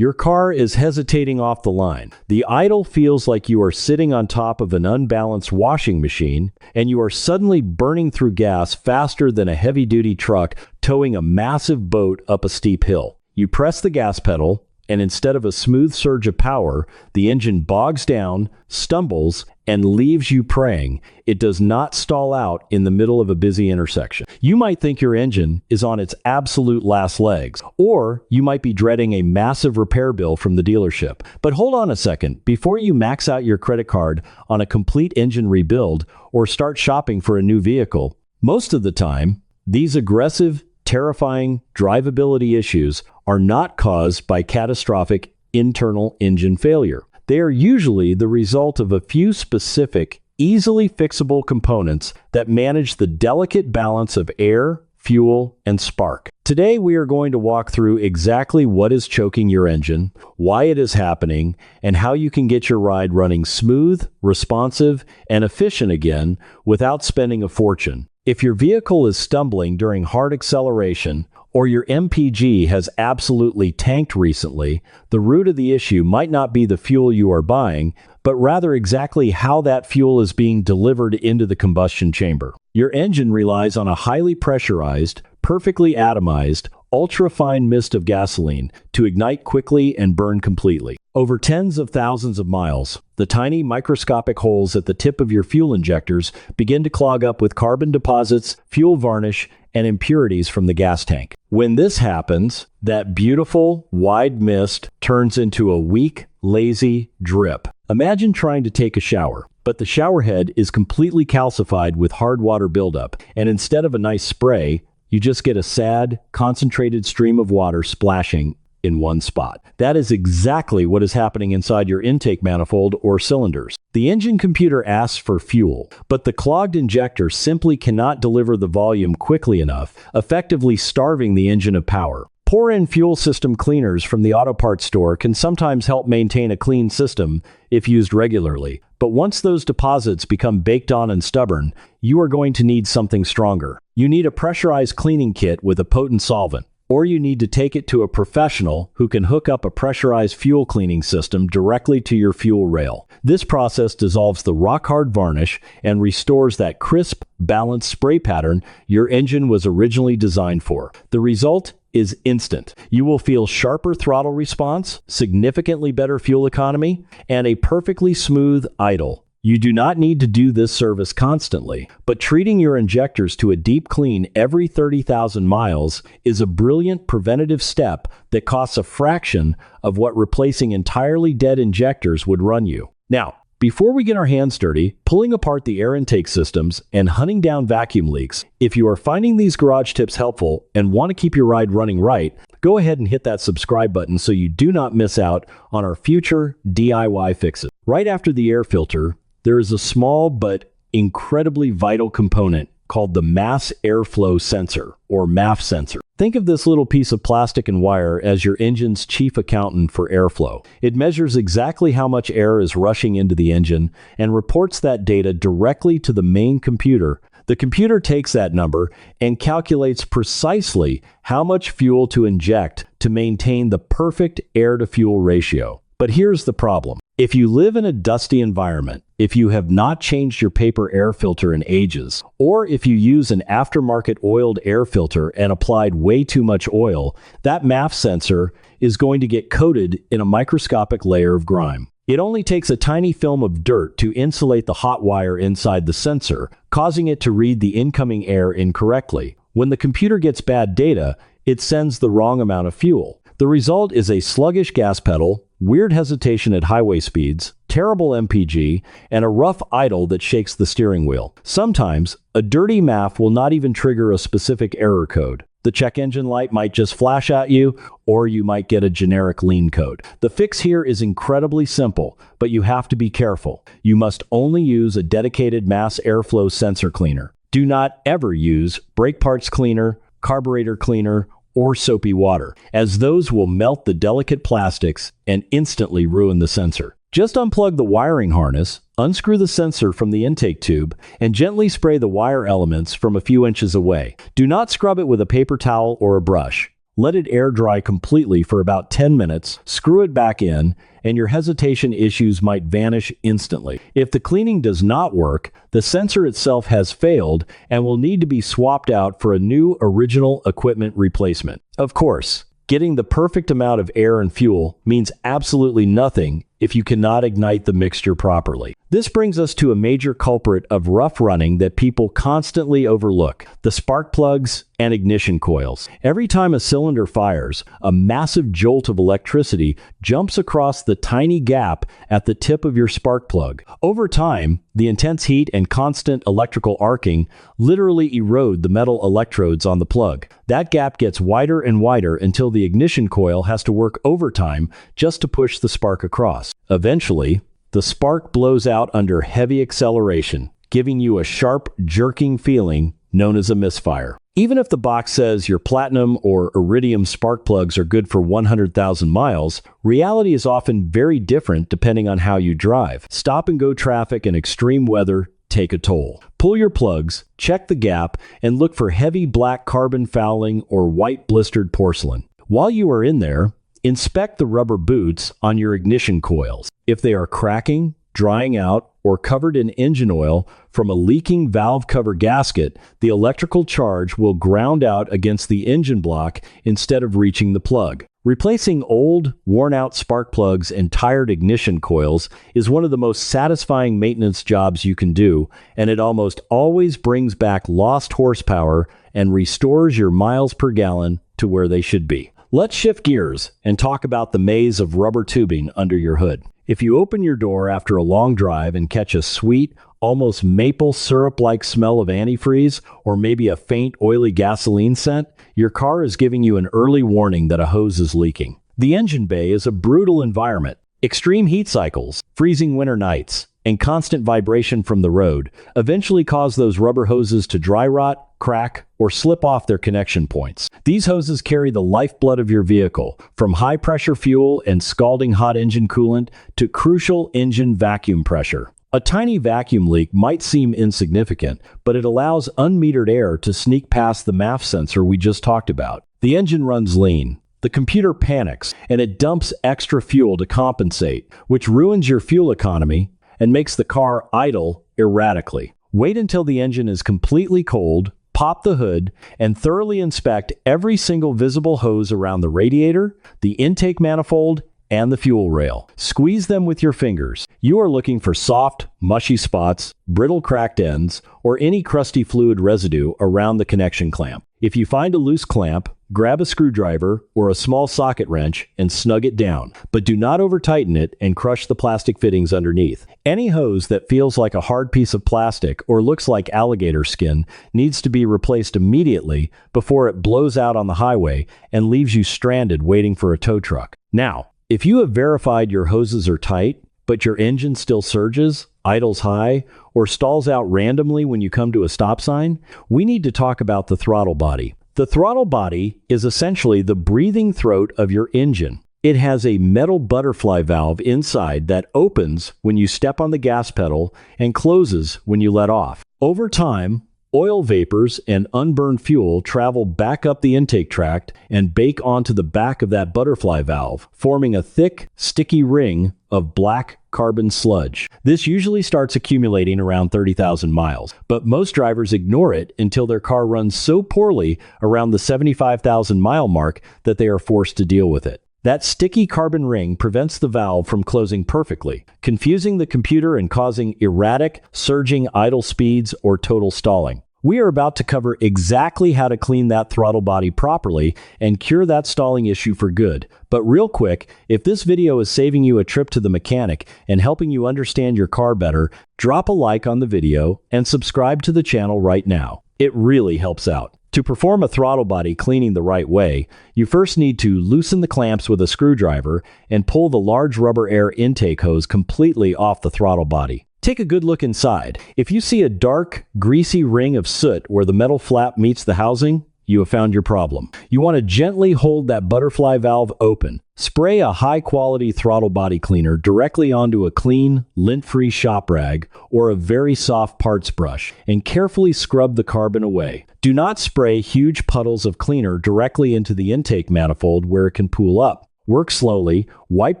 Your car is hesitating off the line. The idle feels like you are sitting on top of an unbalanced washing machine, and you are suddenly burning through gas faster than a heavy-duty truck towing a massive boat up a steep hill. You press the gas pedal, and instead of a smooth surge of power, the engine bogs down, stumbles, and leaves you praying it does not stall out in the middle of a busy intersection. You might think your engine is on its absolute last legs, or you might be dreading a massive repair bill from the dealership. But hold on a second. Before you max out your credit card on a complete engine rebuild or start shopping for a new vehicle, most of the time, these aggressive, terrifying drivability issues are not caused by catastrophic internal engine failure. They are usually the result of a few specific, easily fixable components that manage the delicate balance of air, fuel, and spark. Today, we are going to walk through exactly what is choking your engine, why it is happening, and how you can get your ride running smooth, responsive, and efficient again without spending a fortune. If your vehicle is stumbling during hard acceleration, or your MPG has absolutely tanked recently, the root of the issue might not be the fuel you are buying, but rather exactly how that fuel is being delivered into the combustion chamber. Your engine relies on a highly pressurized, perfectly atomized, ultra-fine mist of gasoline to ignite quickly and burn completely. Over tens of thousands of miles, the tiny microscopic holes at the tip of your fuel injectors begin to clog up with carbon deposits, fuel varnish, and impurities from the gas tank. When this happens, that beautiful, wide mist turns into a weak, lazy drip. Imagine trying to take a shower, but the shower head is completely calcified with hard water buildup, and instead of a nice spray, you just get a sad, concentrated stream of water splashing in one spot. That is exactly what is happening inside your intake manifold or cylinders. The engine computer asks for fuel, but the clogged injector simply cannot deliver the volume quickly enough, effectively starving the engine of power. Pour-in fuel system cleaners from the auto parts store can sometimes help maintain a clean system if used regularly, but once those deposits become baked on and stubborn, you are going to need something stronger. You need a pressurized cleaning kit with a potent solvent, or you need to take it to a professional who can hook up a pressurized fuel cleaning system directly to your fuel rail. This process dissolves the rock-hard varnish and restores that crisp, balanced spray pattern your engine was originally designed for. The result is instant. You will feel sharper throttle response, significantly better fuel economy, and a perfectly smooth idle. You do not need to do this service constantly, but treating your injectors to a deep clean every 30,000 miles is a brilliant preventative step that costs a fraction of what replacing entirely dead injectors would run you. Now, before we get our hands dirty, pulling apart the air intake systems and hunting down vacuum leaks, if you are finding these garage tips helpful and want to keep your ride running right, go ahead and hit that subscribe button so you do not miss out on our future DIY fixes. Right after the air filter, there is a small but incredibly vital component called the mass airflow sensor, or MAF sensor. Think of this little piece of plastic and wire as your engine's chief accountant for airflow. It measures exactly how much air is rushing into the engine and reports that data directly to the main computer. The computer takes that number and calculates precisely how much fuel to inject to maintain the perfect air-to-fuel ratio. But here's the problem. If you live in a dusty environment, if you have not changed your paper air filter in ages, or if you use an aftermarket oiled air filter and applied way too much oil, that MAF sensor is going to get coated in a microscopic layer of grime. It only takes a tiny film of dirt to insulate the hot wire inside the sensor, causing it to read the incoming air incorrectly. When the computer gets bad data, it sends the wrong amount of fuel. The result is a sluggish gas pedal, weird hesitation at highway speeds, terrible MPG, and a rough idle that shakes the steering wheel. Sometimes, a dirty MAF will not even trigger a specific error code. The check engine light might just flash at you, or you might get a generic lean code. The fix here is incredibly simple, but you have to be careful. You must only use a dedicated mass airflow sensor cleaner. Do not ever use brake parts cleaner, carburetor cleaner, or soapy water, as those will melt the delicate plastics and instantly ruin the sensor. Just unplug the wiring harness, unscrew the sensor from the intake tube, and gently spray the wire elements from a few inches away. Do not scrub it with a paper towel or a brush. Let it air dry completely for about 10 minutes, screw it back in, and your hesitation issues might vanish instantly. If the cleaning does not work, the sensor itself has failed and will need to be swapped out for a new original equipment replacement. Of course, getting the perfect amount of air and fuel means absolutely nothing if you cannot ignite the mixture properly. This brings us to a major culprit of rough running that people constantly overlook: the spark plugs and ignition coils. Every time a cylinder fires, a massive jolt of electricity jumps across the tiny gap at the tip of your spark plug. Over time, the intense heat and constant electrical arcing literally erode the metal electrodes on the plug. That gap gets wider and wider until the ignition coil has to work overtime just to push the spark across. Eventually, the spark blows out under heavy acceleration, giving you a sharp, jerking feeling known as a misfire. Even if the box says your platinum or iridium spark plugs are good for 100,000 miles, reality is often very different depending on how you drive. Stop-and-go traffic and extreme weather take a toll. Pull your plugs, check the gap, and look for heavy black carbon fouling or white blistered porcelain. While you are in there, inspect the rubber boots on your ignition coils. If they are cracking, drying out, or covered in engine oil from a leaking valve cover gasket, the electrical charge will ground out against the engine block instead of reaching the plug. Replacing old, worn-out spark plugs and tired ignition coils is one of the most satisfying maintenance jobs you can do, and it almost always brings back lost horsepower and restores your miles per gallon to where they should be. Let's shift gears and talk about the maze of rubber tubing under your hood. If you open your door after a long drive and catch a sweet, almost maple syrup-like smell of antifreeze, or maybe a faint, oily gasoline scent, your car is giving you an early warning that a hose is leaking. The engine bay is a brutal environment. Extreme heat cycles, freezing winter nights, and constant vibration from the road eventually cause those rubber hoses to dry rot, crack, or slip off their connection points. These hoses carry the lifeblood of your vehicle, from high-pressure fuel and scalding hot engine coolant to crucial engine vacuum pressure. A tiny vacuum leak might seem insignificant, but it allows unmetered air to sneak past the MAF sensor we just talked about. The engine runs lean. The computer panics, and it dumps extra fuel to compensate, which ruins your fuel economy and makes the car idle erratically. Wait until the engine is completely cold, pop the hood, and thoroughly inspect every single visible hose around the radiator, the intake manifold, and the fuel rail. Squeeze them with your fingers. You are looking for soft, mushy spots, brittle cracked ends, or any crusty fluid residue around the connection clamp. If you find a loose clamp, grab a screwdriver or a small socket wrench and snug it down, but do not over-tighten it and crush the plastic fittings underneath. Any hose that feels like a hard piece of plastic or looks like alligator skin needs to be replaced immediately before it blows out on the highway and leaves you stranded waiting for a tow truck. Now, if you have verified your hoses are tight, but your engine still surges, idles high, or stalls out randomly when you come to a stop sign, we need to talk about the throttle body. The throttle body is essentially the breathing throat of your engine. It has a metal butterfly valve inside that opens when you step on the gas pedal and closes when you let off. Over time, oil vapors and unburned fuel travel back up the intake tract and bake onto the back of that butterfly valve, forming a thick, sticky ring of black carbon sludge. This usually starts accumulating around 30,000 miles, but most drivers ignore it until their car runs so poorly around the 75,000 mile mark that they are forced to deal with it. That sticky carbon ring prevents the valve from closing perfectly, confusing the computer and causing erratic, surging idle speeds or total stalling. We are about to cover exactly how to clean that throttle body properly and cure that stalling issue for good. But real quick, if this video is saving you a trip to the mechanic and helping you understand your car better, drop a like on the video and subscribe to the channel right now. It really helps out. To perform a throttle body cleaning the right way, you first need to loosen the clamps with a screwdriver and pull the large rubber air intake hose completely off the throttle body. Take a good look inside. If you see a dark, greasy ring of soot where the metal flap meets the housing, you have found your problem. You want to gently hold that butterfly valve open. Spray a high-quality throttle body cleaner directly onto a clean, lint-free shop rag or a very soft parts brush, and carefully scrub the carbon away. Do not spray huge puddles of cleaner directly into the intake manifold where it can pool up. Work slowly, wipe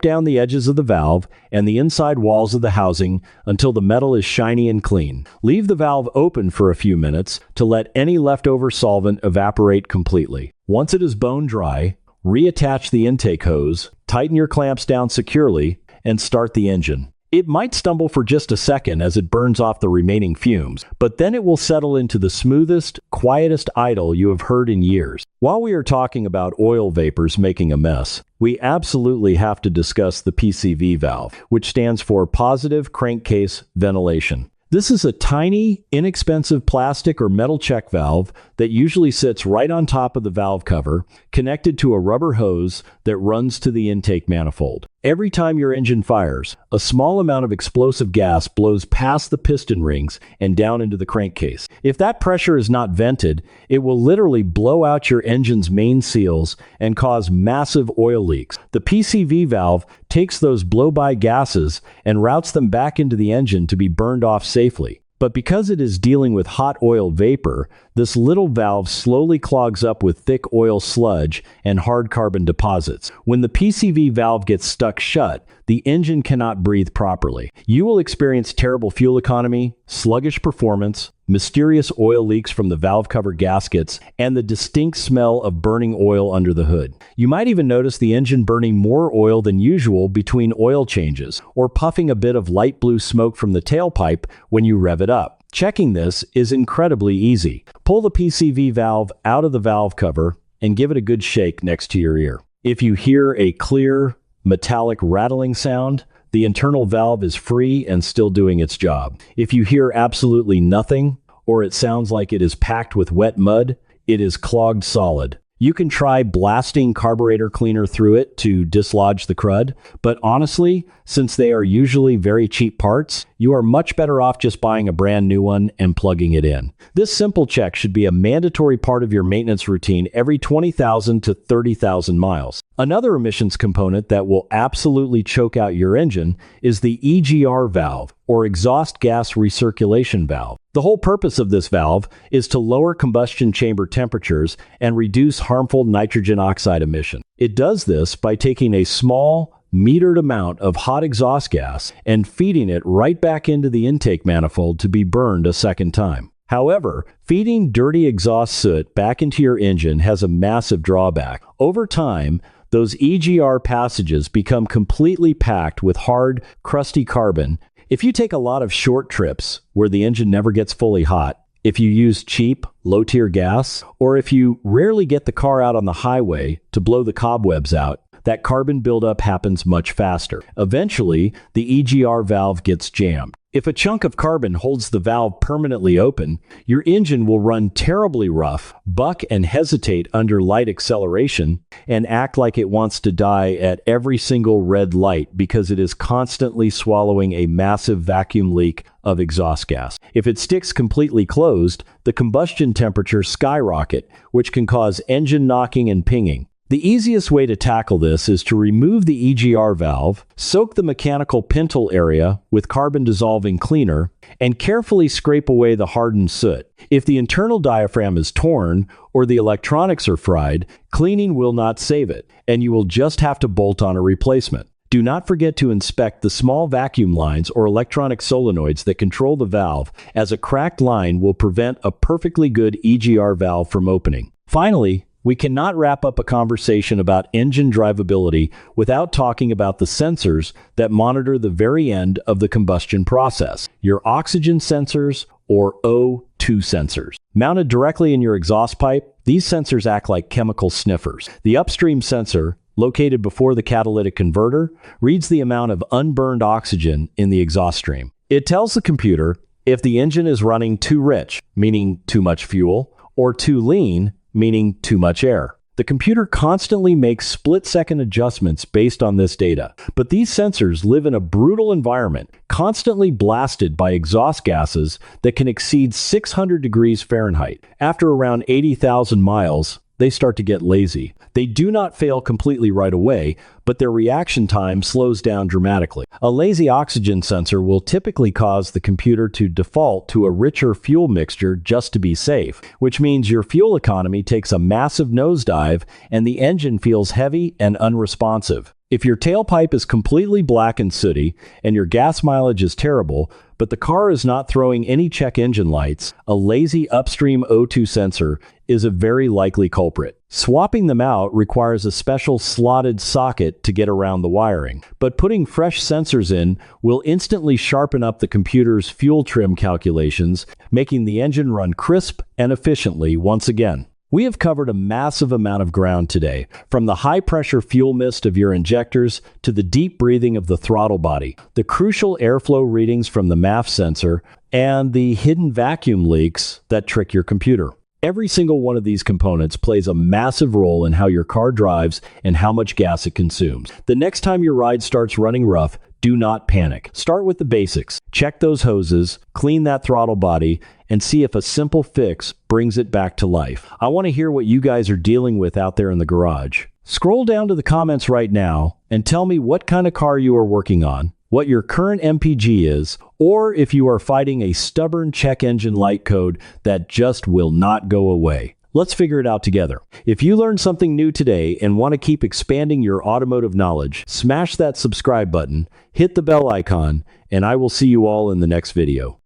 down the edges of the valve and the inside walls of the housing until the metal is shiny and clean. Leave the valve open for a few minutes to let any leftover solvent evaporate completely. Once it is bone dry, reattach the intake hose, tighten your clamps down securely, and start the engine. It might stumble for just a second as it burns off the remaining fumes, but then it will settle into the smoothest, quietest idle you have heard in years. While we are talking about oil vapors making a mess, we absolutely have to discuss the PCV valve, which stands for Positive Crankcase Ventilation. This is a tiny, inexpensive plastic or metal check valve that usually sits right on top of the valve cover, connected to a rubber hose that runs to the intake manifold. Every time your engine fires, a small amount of explosive gas blows past the piston rings and down into the crankcase. If that pressure is not vented, it will literally blow out your engine's main seals and cause massive oil leaks. The PCV valve takes those blow-by gases and routes them back into the engine to be burned off safely. But because it is dealing with hot oil vapor, this little valve slowly clogs up with thick oil sludge and hard carbon deposits. When the PCV valve gets stuck shut, the engine cannot breathe properly. You will experience terrible fuel economy, sluggish performance, mysterious oil leaks from the valve cover gaskets, and the distinct smell of burning oil under the hood. You might even notice the engine burning more oil than usual between oil changes, or puffing a bit of light blue smoke from the tailpipe when you rev it up. Checking this is incredibly easy. Pull the PCV valve out of the valve cover and give it a good shake next to your ear. If you hear a clear, metallic rattling sound, the internal valve is free and still doing its job. If you hear absolutely nothing, or it sounds like it is packed with wet mud, it is clogged solid. You can try blasting carburetor cleaner through it to dislodge the crud, but honestly, since they are usually very cheap parts, you are much better off just buying a brand new one and plugging it in. This simple check should be a mandatory part of your maintenance routine every 20,000 to 30,000 miles. Another emissions component that will absolutely choke out your engine is the EGR valve, or exhaust gas recirculation valve. The whole purpose of this valve is to lower combustion chamber temperatures and reduce harmful nitrogen oxide emission. It does this by taking a small, metered amount of hot exhaust gas and feeding it right back into the intake manifold to be burned a second time. However, feeding dirty exhaust soot back into your engine has a massive drawback. Over time, those EGR passages become completely packed with hard, crusty carbon. If you take a lot of short trips where the engine never gets fully hot, if you use cheap, low-tier gas, or if you rarely get the car out on the highway to blow the cobwebs out, that carbon buildup happens much faster. Eventually, the EGR valve gets jammed. If a chunk of carbon holds the valve permanently open, your engine will run terribly rough, buck and hesitate under light acceleration, and act like it wants to die at every single red light because it is constantly swallowing a massive vacuum leak of exhaust gas. If it sticks completely closed, the combustion temperatures skyrocket, which can cause engine knocking and pinging. The easiest way to tackle this is to remove the EGR valve, soak the mechanical pintle area with carbon-dissolving cleaner, and carefully scrape away the hardened soot. If the internal diaphragm is torn or the electronics are fried, cleaning will not save it, and you will just have to bolt on a replacement. Do not forget to inspect the small vacuum lines or electronic solenoids that control the valve, as a cracked line will prevent a perfectly good EGR valve from opening. Finally, we cannot wrap up a conversation about engine drivability without talking about the sensors that monitor the very end of the combustion process. Your oxygen sensors, or O2 sensors. Mounted directly in your exhaust pipe, these sensors act like chemical sniffers. The upstream sensor, located before the catalytic converter, reads the amount of unburned oxygen in the exhaust stream. It tells the computer if the engine is running too rich, meaning too much fuel, or too lean, meaning too much air. The computer constantly makes split-second adjustments based on this data. But these sensors live in a brutal environment, constantly blasted by exhaust gases that can exceed 600 degrees Fahrenheit. After around 80,000 miles, they start to get lazy. They do not fail completely right away, but their reaction time slows down dramatically. A lazy oxygen sensor will typically cause the computer to default to a richer fuel mixture just to be safe, which means your fuel economy takes a massive nosedive and the engine feels heavy and unresponsive. If your tailpipe is completely black and sooty and your gas mileage is terrible, but the car is not throwing any check engine lights, a lazy upstream O2 sensor is a very likely culprit. Swapping them out requires a special slotted socket to get around the wiring, but putting fresh sensors in will instantly sharpen up the computer's fuel trim calculations, making the engine run crisp and efficiently once again. We have covered a massive amount of ground today, from the high-pressure fuel mist of your injectors to the deep breathing of the throttle body, the crucial airflow readings from the MAF sensor, and the hidden vacuum leaks that trick your computer. Every single one of these components plays a massive role in how your car drives and how much gas it consumes. The next time your ride starts running rough, do not panic. Start with the basics. Check those hoses, clean that throttle body, and see if a simple fix brings it back to life. I want to hear what you guys are dealing with out there in the garage. Scroll down to the comments right now and tell me what kind of car you are working on, what your current MPG is, or if you are fighting a stubborn check engine light code that just will not go away. Let's figure it out together. If you learned something new today and want to keep expanding your automotive knowledge, smash that subscribe button, hit the bell icon, and I will see you all in the next video.